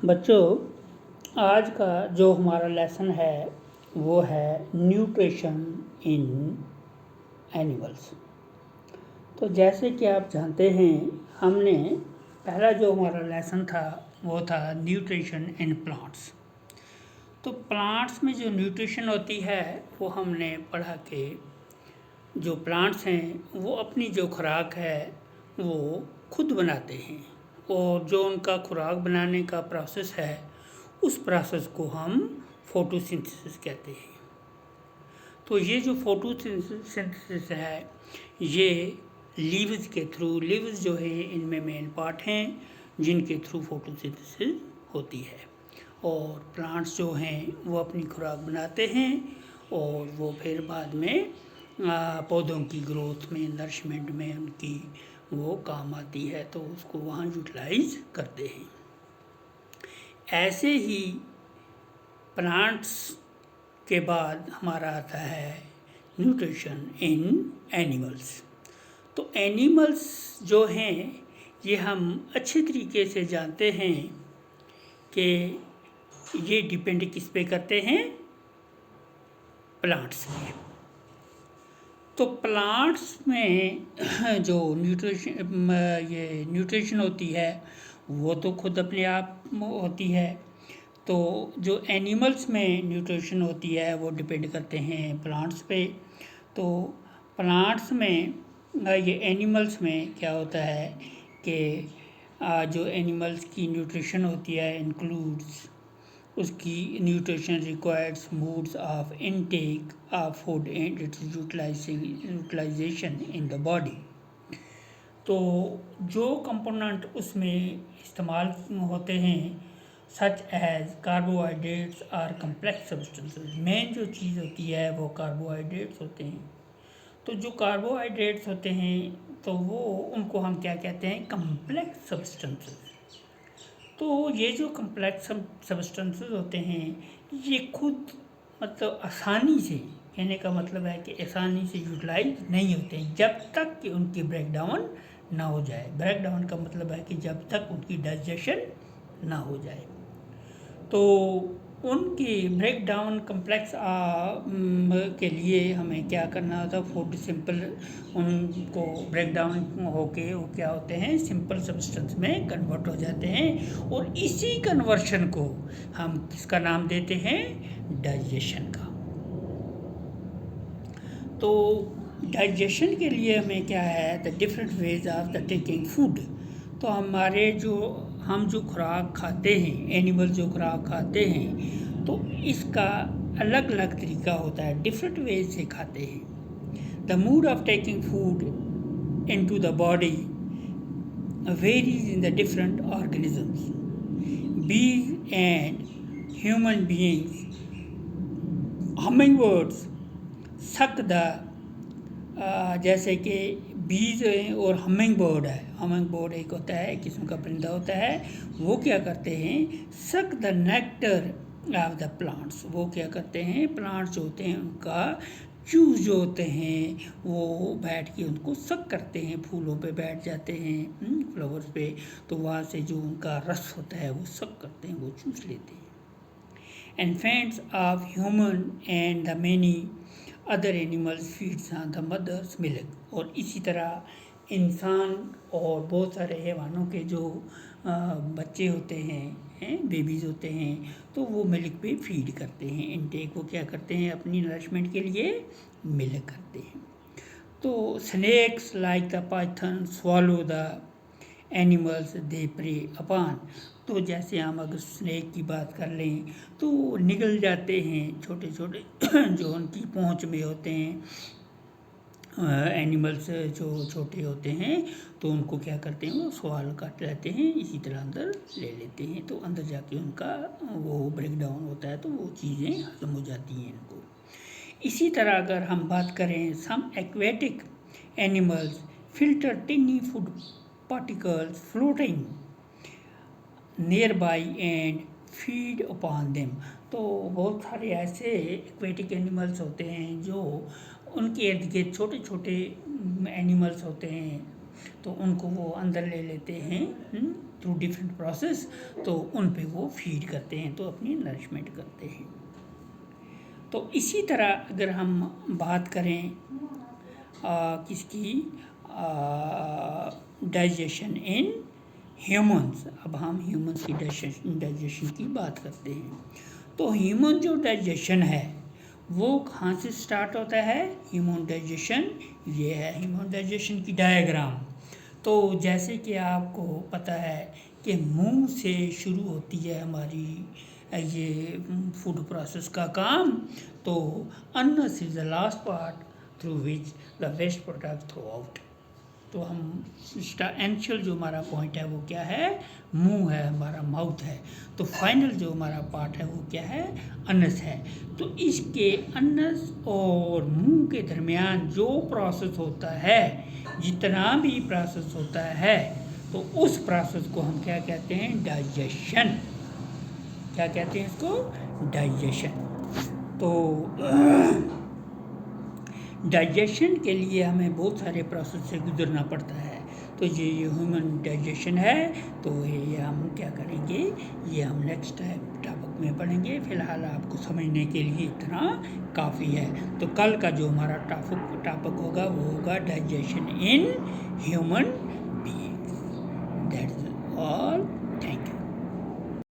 बच्चों, आज का जो हमारा लेसन है वो है न्यूट्रिशन इन एनिमल्स। तो जैसे कि आप जानते हैं, हमने पहला जो हमारा लेसन था वो था न्यूट्रिशन इन प्लांट्स। तो प्लांट्स में जो न्यूट्रिशन होती है वो हमने पढ़ा कि जो प्लांट्स हैं वो अपनी जो खुराक है वो खुद बनाते हैं, और जो उनका खुराक बनाने का प्रोसेस है उस प्रोसेस को हम फोटोसिंथेसिस कहते हैं। तो ये जो फोटोसिंथेसिस है ये लीव्स के थ्रू, लीव्स जो है इनमें मेन पार्ट हैं जिनके थ्रू फोटोसिंथेसिस होती है, और प्लांट्स जो हैं वो अपनी खुराक बनाते हैं और वो फिर बाद में पौधों की ग्रोथ में, नरिशमेंट में उनकी वो काम आती है, तो उसको वहाँ यूटिलाइज करते हैं। ऐसे ही प्लांट्स के बाद हमारा आता है न्यूट्रिशन इन एनिमल्स। तो एनिमल्स जो हैं ये हम अच्छे तरीके से जानते हैं कि ये डिपेंड किस पे करते हैं, प्लांट्स पे। तो प्लांट्स में जो न्यूट्रिशन होती है वो तो खुद अपने आप होती है। तो जो एनिमल्स में न्यूट्रिशन होती है वो डिपेंड करते हैं प्लांट्स पे। तो प्लांट्स में ये एनिमल्स में क्या होता है कि जो एनिमल्स की न्यूट्रिशन होती है इंक्लूड्स उसकी nutrition requireds modes of intake of food and its utilization in the body. तो जो कंपोनेंट उसमें इस्तेमाल होते हैं सच एज कार्बोहाइड्रेट्स और कम्प्लेक्स सब्सटेंसेस, मेन जो चीज़ होती है वो कार्बोहाइड्रेट्स होते हैं। तो जो कार्बोहाइड्रेट्स होते हैं तो वो उनको हम क्या कहते हैं, कम्प्लेक्स सब्सटेंसेस। तो ये जो कम्प्लेक्स सब्सटेंसेस होते हैं ये खुद मतलब आसानी से, कहने का मतलब है कि आसानी से यूटिलाइज नहीं होते हैं जब तक कि उनकी ब्रेक डाउन ना हो जाए। ब्रेक डाउन का मतलब है कि जब तक उनकी डाइजेशन ना हो जाए। तो उनकी ब्रेक डाउन कम्प्लेक्स के लिए हमें क्या करना होता है, फूड सिंपल उनको ब्रेक डाउन होके वो क्या होते हैं, सिंपल सब्सटेंस में कन्वर्ट हो जाते हैं, और इसी कन्वर्शन को हम किसका नाम देते हैं, डाइजेशन का। तो डाइजेशन के लिए हमें क्या है, the different ways of the taking food. तो हमारे हम जो खुराक खाते हैं, एनिमल जो खुराक खाते हैं, तो इसका अलग अलग तरीका होता है, डिफरेंट वेज से खाते हैं। The mood off taking food into the body varies in the different organisms. बीज and human beings, hummingbirds suck the, जैसे कि बीज और हमिंग बर्ड है, हमिंग बर्ड एक होता है, एक किस्म का परिंदा होता है, वो क्या करते हैं, suck the nectar of the plants. वो क्या करते हैं, प्लांट्स जो होते हैं उनका चूज जो होते हैं वो बैठ के उनको सक करते हैं, फूलों पे बैठ जाते हैं, फ्लावर्स पे, तो वहाँ से जो उनका रस होता है वो सक करते हैं, वो चूस लेते हैं। Infants of human and the many other animals feeds on the mother's milk। और इसी तरह इंसान और बहुत सारे हैवानों के जो बच्चे होते हैं, बेबीज़ होते हैं, तो वो मिल्क पे फीड करते हैं, इनटेक वो क्या करते हैं, अपनी नरिशमेंट के लिए मिल्क करते हैं। तो snakes like the python swallow the animals they prey upon. तो जैसे हम अगर स्नेक की बात कर लें तो निगल जाते हैं छोटे छोटे जो उनकी पहुंच में होते हैं एनिमल्स जो छोटे होते हैं, तो उनको क्या करते हैं, वो स्वाल काट लेते हैं, इसी तरह अंदर ले लेते हैं, तो अंदर जाके उनका वो ब्रेक डाउन होता है, तो वो चीज़ें हजम हो जाती हैं इनको। इसी तरह अगर हम बात करें, some aquatic animals filter tiny food particles floating nearby and feed upon them। तो बहुत सारे ऐसे एक्वेटिक एनिमल्स होते हैं जो उनके इर्द गिर्द छोटे छोटे एनिमल्स होते हैं, तो उनको वो अंदर ले लेते हैं थ्रू डिफरेंट प्रोसेस, तो उन पे वो फीड करते हैं, तो अपनी नरिशमेंट करते हैं। तो इसी तरह अगर हम बात करें किसकी, डाइजेशन इन ह्यूमंस, अब हम ह्यूमंस की डाइजेशन की बात करते हैं। तो ह्यूमन जो डाइजेशन है वो कहाँ से स्टार्ट होता है? ह्यूमन डाइजेशन, ये है ह्यूमन डाइजेशन की डायग्राम। तो जैसे कि आपको पता है कि मुंह से शुरू होती है हमारी ये फूड प्रोसेस का काम, तो anus is the last part through which the waste product through out. तो हम एनिशियल जो हमारा पॉइंट है वो क्या है? मुंह है, हमारा माउथ है। तो फाइनल जो हमारा पार्ट है वो क्या है? अनस है। तो इसके अनस और मुंह के दरमियान जो प्रोसेस होता है, जितना भी प्रोसेस होता है, तो उस प्रोसेस को हम क्या कहते हैं? डाइजेशन। क्या कहते हैं इसको? डाइजेशन। तो डाइजेशन के लिए हमें बहुत सारे प्रोसेस से गुजरना पड़ता है। तो ये ह्यूमन डाइजेशन है, तो ये हम क्या करेंगे, ये हम नेक्स्ट टॉपिक में पढ़ेंगे। फ़िलहाल आपको समझने के लिए इतना काफ़ी है। तो कल का जो हमारा टॉपिक होगा वो होगा digestion in human beings. That's all.